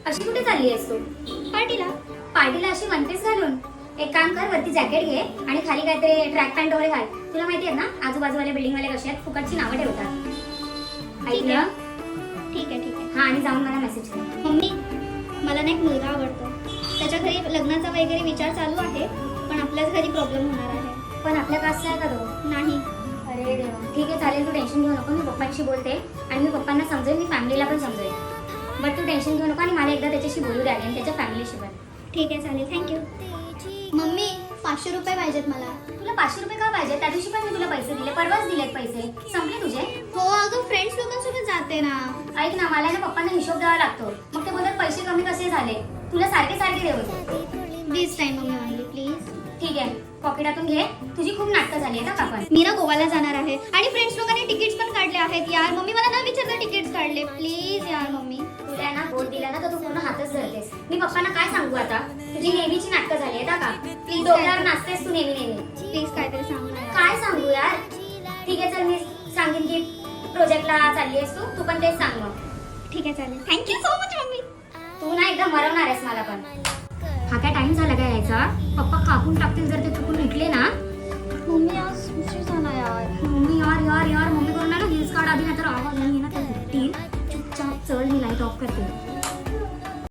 अशी कुठे चालली आहेस तू? पार्टीला. पार्टीला अशी वन पीस घालून? एक काम कर, वरती जॅकेट घे आणि खाली काहीतरी ट्रॅक पॅन्ट वगैरे घाल. तुला माहिती आहे ना आजूबाजूवाले बिल्डिंग वाले कसे आहेत, फुकटची नावं ठेवतात. ऐकलं? ठीक आहे. हा, आणि जाऊन मला मेसेज कर. मम्मी, मला ना एक मुलगा आवडतो. त्याच्या घरी लग्नाचा वगैरे विचार चालू आहे, पण आपल्याच घरी प्रॉब्लेम होणार आहे. पण आपल्या कास्टचा आहे का तो? नाही. अरे देवा. ठीक आहे, चालेल, तू टेन्शन घेऊ नको. मी पप्पांशी बोलते आणि मी पप्पांना समजेल, मी फॅमिलीला पण समजेल. बट तू टेन्शन घेऊ नको आणि मला एकदा त्याच्याशी बोलू द्या आणि त्याच्या फॅमिलीशी पण. ठीक आहे, चालेल. थँक्यू. मम्मी, 500 रुपये पाहिजेत मला. तुला 500 रुपये का पाहिजे? त्या दिवशी पण मी तुला पैसे दिले, परवाच दिलेत पैसे. संपले तुझे? हो अगं, फ्रेंड्स लोकांसोबत जाते ना. ऐक ना, मला ना पप्पांना हिशोब द्यावा लागतो. मग ते बोलतात पैसे कमी कसे झाले. तुला सारखे सारखे देऊ. दिस टाइम मम्मी ओनली प्लीज. ठीक आहे, पॉकेटातून घे. तुझी खूप नाटकं झाली आहेत का पण. मी ना गोवाला जाणार आहे आणि फ्रेंड्स लोकांनी तिकीट्स पण काढले आहेत यार. मम्मी, मला न विचारता तिकीट्स काढले. प्लीज यार मम्मी. तुला ना बोट दिला ना तर तू पूर्ण हातच धरतेस. मी पप्पांना काय सांगू आता? तुझी नेहमीची नाटकं झाली आहेत का? प्लीज, डोक्यावर नाचतेस तू नेहमी. प्लीज काहीतरी सांग ना यार. काय सांगू यार? ठीक आहे, चल, मी सांगेन की प्रोजेक्टला चालली आहेस तू पण तेच सांग मग. ठीक आहे, चालेल. Thank you so much mummy. तू ना एकदा मरवणार आहेस मला पण. हा काय टाइम झाला काय यायचा? पप्पा कापून टाकतील जर ते चुकून उठले ना. मम्मी, आज उशीर झाला यार. मम्मी यार मम्मी करून ना हिल्स काढ आधी, नाहीतर आवाज नाही ना त्या चुपचाप चल, मी लाईट ऑफ करते.